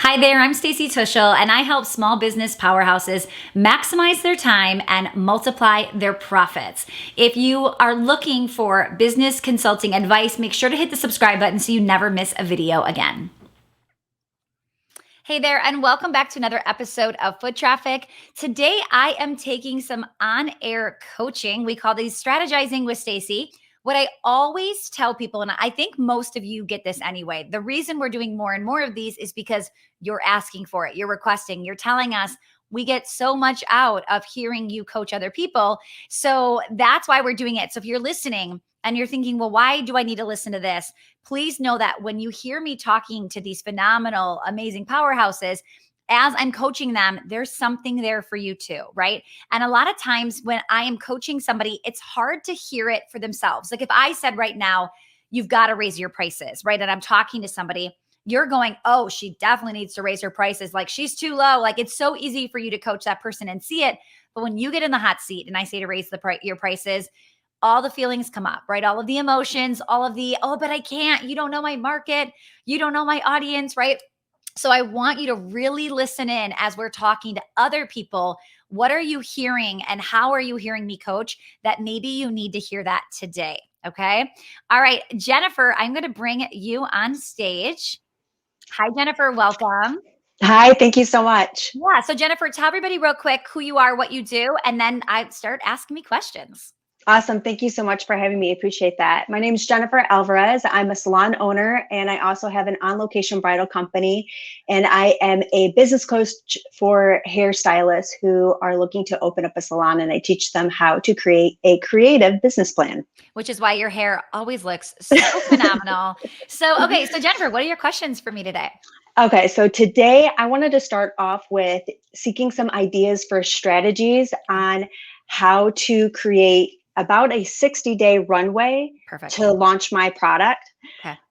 Hi there, I'm Stacey Tushel, and I help small business powerhouses maximize their time and multiply their profits. If you are looking for business consulting advice, make sure to hit the subscribe button so you never miss a video again. Hey there, and welcome back to another episode of Foot Traffic. Today, I am taking some on-air coaching. We call these strategizing with Stacey. What I always tell people, and I think most of you get this anyway, the reason we're doing more and more of these is because you're asking for it, you're requesting, you're telling us. We get so much out of hearing you coach other people. So that's why we're doing it. So if you're listening and you're thinking, well, why do I need to listen to this? Please know that when you hear me talking to these phenomenal, amazing powerhouses, as I'm coaching them, there's something there for you too, right? And a lot of times when I am coaching somebody, it's hard to hear it for themselves. Like if I said right now, you've got to raise your prices, right? And I'm talking to somebody, you're going, oh, she definitely needs to raise her prices. Like she's too low. Like it's so easy for you to coach that person and see it. But when you get in the hot seat and I say to raise your prices, all the feelings come up, right? All of the emotions, all of the, oh, but I can't. You don't know my market. You don't know my audience, right? So I want you to really listen in as we're talking to other people. What are you hearing and how are you hearing me coach that maybe you need to hear that today? Okay. All right, Jennifer, I'm going to bring you on stage. Hi, Jennifer. Welcome. Hi, thank you so much. Yeah. So Jennifer, tell everybody real quick who you are, what you do, and then I start asking me questions. Awesome. Thank you so much for having me. Appreciate that. My name is Jennifer Alvarez. I'm a salon owner and I also have an on-location bridal company. And I am a business coach for hairstylists who are looking to open up a salon, and I teach them how to create a creative business plan. Which is why your hair always looks so phenomenal. So Jennifer, what are your questions for me today? Okay, so today I wanted to start off with seeking some ideas for strategies on how to create about a 60-day runway Perfect. to launch my product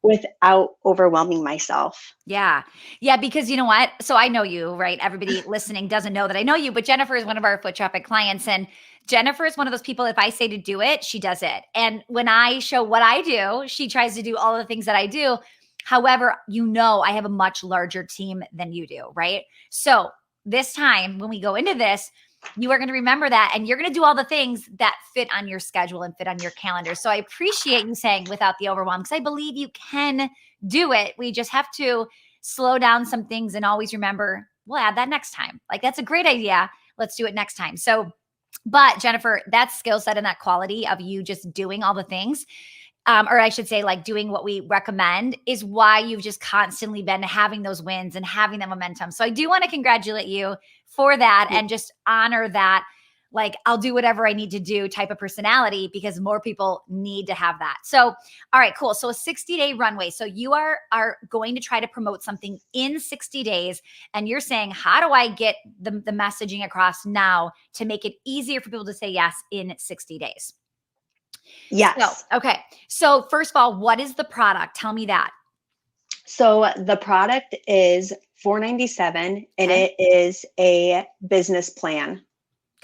without overwhelming myself. Yeah. Yeah. Because you know what? So I know you, right? Everybody listening doesn't know that I know you, but Jennifer is one of our Foot Traffic clients. And Jennifer is one of those people, if I say to do it, she does it. And when I show what I do, she tries to do all the things that I do. However, I have a much larger team than you do, right? So this time when we go into this, you are going to remember that and you're going to do all the things that fit on your schedule and fit on your calendar. So I appreciate you saying without the overwhelm, because I believe you can do it. We just have to slow down some things and always remember, we'll add that next time. Like that's a great idea. Let's do it next time. So, but Jennifer, that skill set and that quality of you just doing all the things, or I should say like doing what we recommend, is why you've just constantly been having those wins and having the momentum. So I do want to congratulate you for that and just honor that, like I'll do whatever I need to do type of personality, because more people need to have that. So, all right, cool. So a 60-day runway. So you are going to try to promote something in 60 days. And you're saying, how do I get the messaging across now to make it easier for people to say yes in 60 days? Yes. So, okay. So first of all, what is the product? Tell me that. So the product is $4.97 and it is a business plan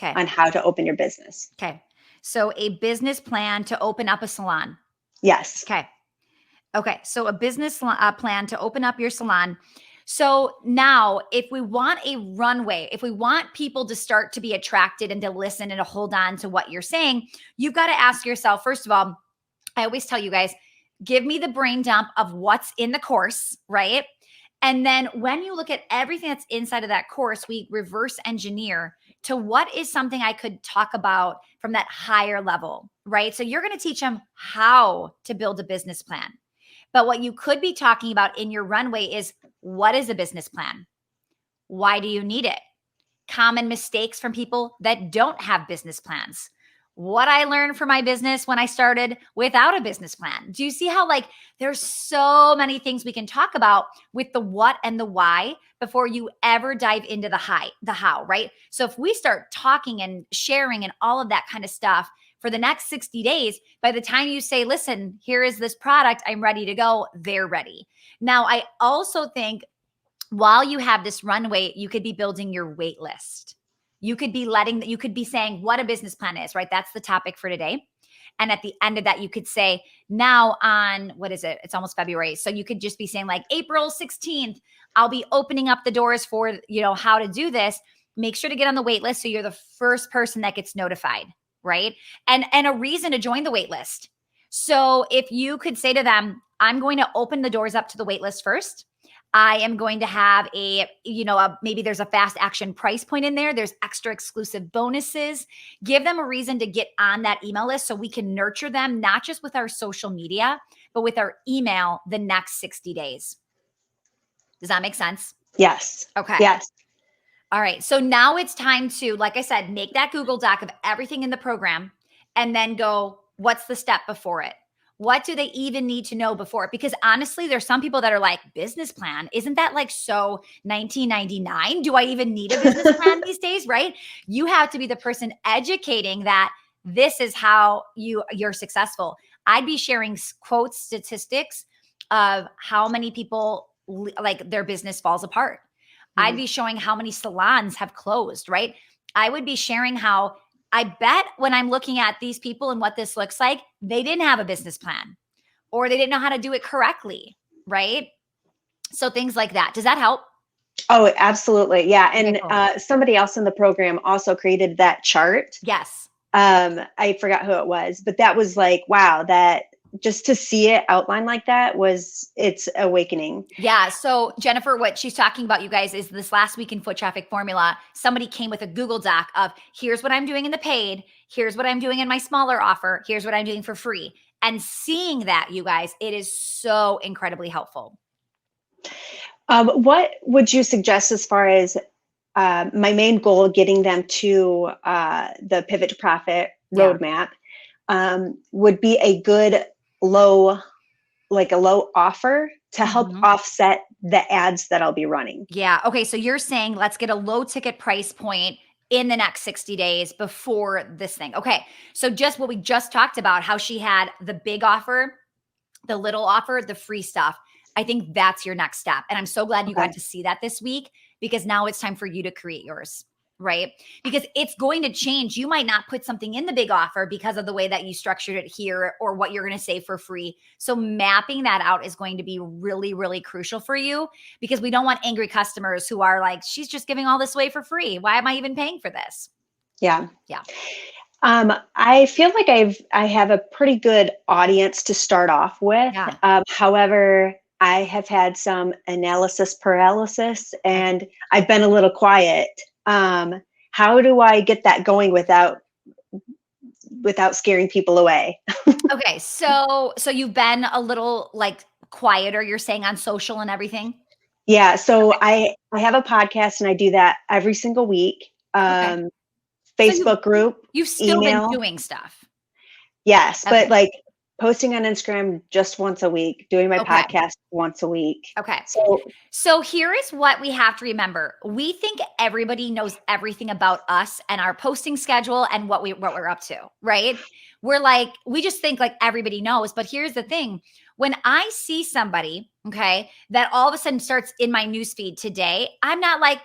on how to open your business. Okay. So a business plan to open up a salon. Yes. Okay. So a business plan to open up your salon. So now if we want a runway, if we want people to start to be attracted and to listen and to hold on to what you're saying, you've got to ask yourself, first of all, I always tell you guys, give me the brain dump of what's in the course, right? And then when you look at everything that's inside of that course, we reverse engineer to what is something I could talk about from that higher level, right? So you're going to teach them how to build a business plan. But what you could be talking about in your runway is, what is a business plan? Why do you need it? Common mistakes from people that don't have business plans. What I learned for my business when I started without a business plan. Do you see how like there's so many things we can talk about with the what and the why before you ever dive into the how, right? So if we start talking and sharing and all of that kind of stuff for the next 60 days, by the time you say, listen, here is this product, I'm ready to go, they're ready. Now, I also think while you have this runway, you could be building your wait list. You could be saying what a business plan is, right? That's the topic for today. And at the end of that, you could say, now on, what is it? It's almost February. So you could just be saying like April 16th, I'll be opening up the doors for, how to do this. Make sure to get on the wait list so you're the first person that gets notified, right? And a reason to join the wait list. So if you could say to them, I'm going to open the doors up to the wait list first. I am going to have maybe there's a fast action price point in there. There's extra exclusive bonuses. Give them a reason to get on that email list so we can nurture them, not just with our social media, but with our email the next 60 days. Does that make sense? Yes. Okay. Yes. All right. So now it's time to, like I said, make that Google Doc of everything in the program and then go, what's the step before it? What do they even need to know before it? Because honestly, there's some people that are like, business plan, isn't that like so 1999? Do I even need a business plan these days, right? You have to be the person educating that this is how you're successful. I'd be sharing quotes, statistics of how many people like their business falls apart. I'd be showing how many salons have closed, right? I would be sharing how I bet when I'm looking at these people and what this looks like, they didn't have a business plan or they didn't know how to do it correctly, right? So things like that. Does that help? Oh, absolutely. Yeah. And Okay, cool. somebody else in the program also created that chart. Yes. I forgot who it was, but that was like, wow, that just to see it outlined like that it's awakening. Yeah. So Jennifer, what she's talking about, you guys, is this last week in Foot Traffic Formula, somebody came with a Google Doc of here's what I'm doing in the paid, here's what I'm doing in my smaller offer, here's what I'm doing for free. And seeing that, you guys, it is so incredibly helpful. What would you suggest as far as my main goal, getting them to the Pivot to Profit roadmap, would be a good low offer to help offset the ads that I'll be running? Yeah. Okay. So you're saying let's get a low ticket price point in the next 60 days before this thing. Okay. So just what we just talked about, how she had the big offer, the little offer, the free stuff. I think that's your next step. And I'm so glad you got to see that this week, because now it's time for you to create yours, right? Because it's going to change. You might not put something in the big offer because of the way that you structured it here or what you're going to say for free. So mapping that out is going to be really, really crucial for you, because we don't want angry customers who are like, she's just giving all this away for free. Why am I even paying for this? Yeah. Yeah. I feel like I have a pretty good audience to start off with. Yeah. However, I have had some analysis paralysis and I've been a little quiet. How do I get that going without scaring people away? Okay. So you've been a little like quieter, you're saying, on social and everything? Yeah. So I have a podcast and I do that every single week. Facebook group, You've still email. been doing stuff. Yes. But like posting on Instagram just once a week, doing my podcast once a week. Okay. So here is what we have to remember. We think everybody knows everything about us and our posting schedule and what we're up to, right? We're like, we just think like everybody knows. But here's the thing. When I see somebody, that all of a sudden starts in my newsfeed today, I'm not like,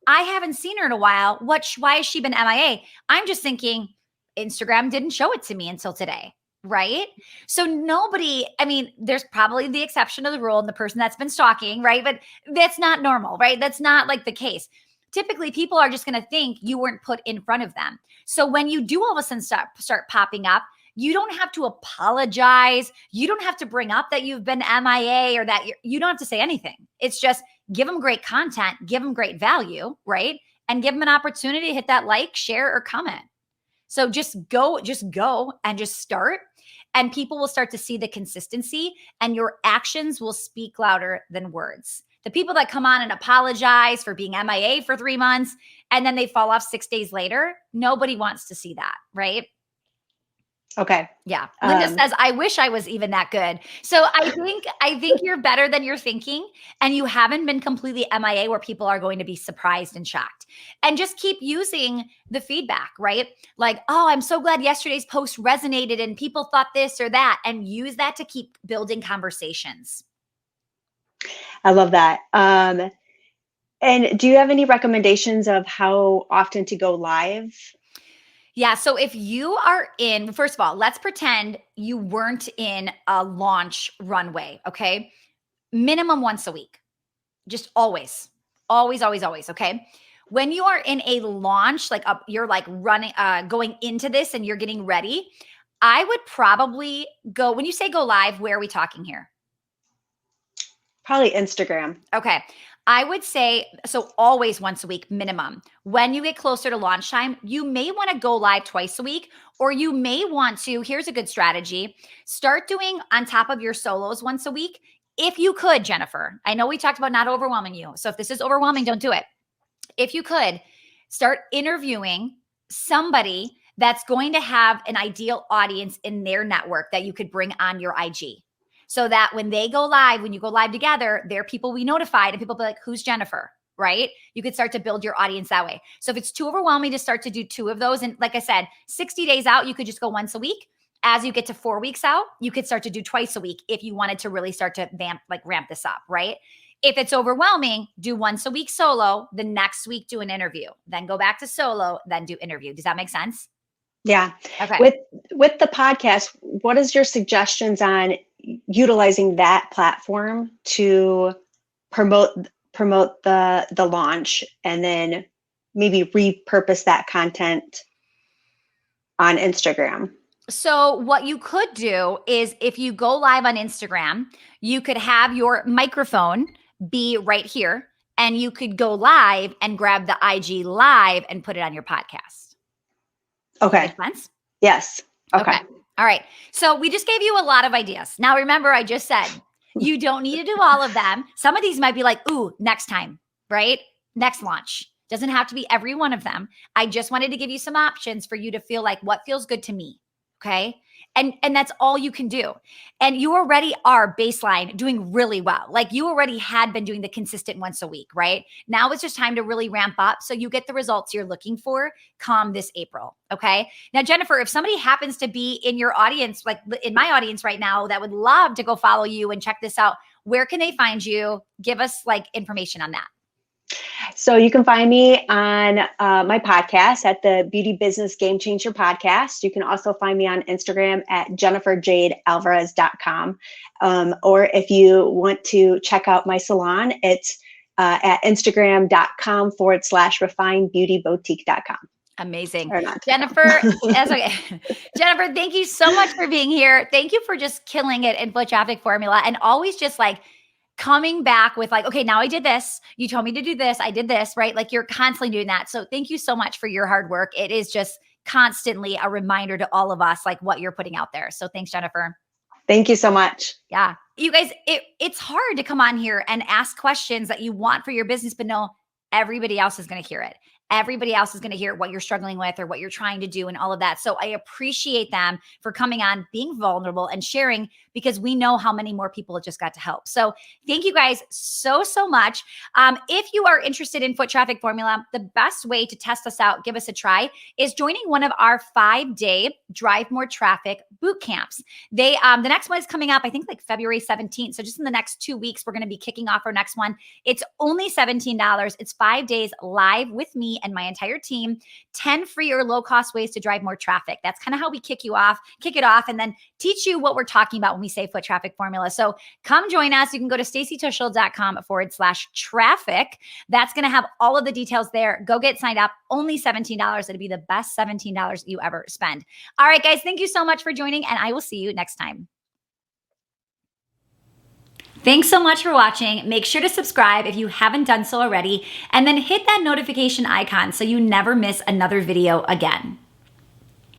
I haven't seen her in a while. Why has she been MIA? I'm just thinking Instagram didn't show it to me until today. Right? So there's probably the exception of the rule and the person that's been stalking, right? But that's not normal, right? That's not like the case. Typically, people are just going to think you weren't put in front of them. So when you do all of a sudden start popping up, you don't have to apologize. You don't have to bring up that you've been MIA or that you don't have to say anything. It's just give them great content, give them great value, right? And give them an opportunity to hit that like, share, or comment. So just go and just start, and people will start to see the consistency, and your actions will speak louder than words. The people that come on and apologize for being MIA for 3 months and then they fall off 6 days later, nobody wants to see that, right? Okay. Yeah. Linda says, I wish I was even that good. So I think you're better than you're thinking, and you haven't been completely MIA where people are going to be surprised and shocked. And just keep using the feedback, right? Like, oh, I'm so glad yesterday's post resonated and people thought this or that, and use that to keep building conversations. I love that. And do you have any recommendations of how often to go live? Yeah. So if you are in, first of all, let's pretend you weren't in a launch runway. Okay. Minimum once a week. Just always, always, always, always. Okay. When you are in a launch, like you're like running, going into this and you're getting ready, I would probably go, when you say go live, where are we talking here? Probably Instagram. Okay. I would say, so always once a week minimum. When you get closer to launch time, you may want to go live twice a week, or you may want to, here's a good strategy, start doing on top of your solos once a week. If you could, Jennifer, I know we talked about not overwhelming you. So if this is overwhelming, don't do it. If you could, start interviewing somebody that's going to have an ideal audience in their network that you could bring on your IG. So that when they go live, when you go live together, they're people we notified and people be like, who's Jennifer? Right? You could start to build your audience that way. So if it's too overwhelming to start to do 2 of those, and like I said, 60 days out, you could just go once a week. As you get to 4 weeks out, you could start to do twice a week if you wanted to really start to ramp this up, right? If it's overwhelming, do once a week solo, the next week do an interview, then go back to solo, then do interview. Does that make sense? Yeah. Okay. With the podcast, what is your suggestions on utilizing that platform to promote the launch, and then maybe repurpose that content on Instagram? So what you could do is if you go live on Instagram, you could have your microphone be right here and you could go live and grab the IG live and put it on your podcast. Okay. Make sense? Yes. Okay. All right. So we just gave you a lot of ideas. Now, remember, I just said you don't need to do all of them. Some of these might be like, ooh, next time, right? Next launch. Doesn't have to be every one of them. I just wanted to give you some options for you to feel like what feels good to me. Okay. And that's all you can do. And you already are baseline doing really well. Like you already had been doing the consistent once a week, right? Now it's just time to really ramp up so you get the results you're looking for come this April. Okay. Now, Jennifer, if somebody happens to be in your audience, like in my audience right now, that would love to go follow you and check this out, where can they find you? Give us like information on that. So you can find me on my podcast at the Beauty Business Game Changer podcast. You can also find me on Instagram at jenniferjadealvarez.com. Or if you want to check out my salon, it's at instagram.com/refinedbeautyboutique.com. Amazing. Jennifer, Jennifer, thank you so much for being here. Thank you for just killing it in foot traffic formula and always just like coming back with like, okay, now I did this. You told me to do this. I did this, right? Like you're constantly doing that. So thank you so much for your hard work. It is just constantly a reminder to all of us, like what you're putting out there. So thanks, Jennifer. Thank you so much. Yeah. You guys, it's hard to come on here and ask questions that you want for your business, but no, everybody else is going to hear it. Everybody else is going to hear what you're struggling with or what you're trying to do and all of that. So I appreciate them for coming on, being vulnerable and sharing, because we know how many more people just got to help. So thank you guys so, so much. If you are interested in foot traffic formula, the best way to test us out, give us a try, is joining one of our 5-day Drive More Traffic boot camps. The next one is coming up, I think like February 17th. So just in the next 2 weeks, we're going to be kicking off our next one. It's only $17. It's 5 days live with me and my entire team, 10 free or low cost ways to drive more traffic. That's kind of how we kick it off, and then teach you what we're talking about when we say foot traffic formula. So come join us. You can go to stacytushel.com/traffic. That's going to have all of the details there. Go get signed up. Only $17. It'll be the best $17 you ever spend. All right, guys, thank you so much for joining, and I will see you next time. Thanks so much for watching. Make sure to subscribe if you haven't done so already, and then hit that notification icon so you never miss another video again.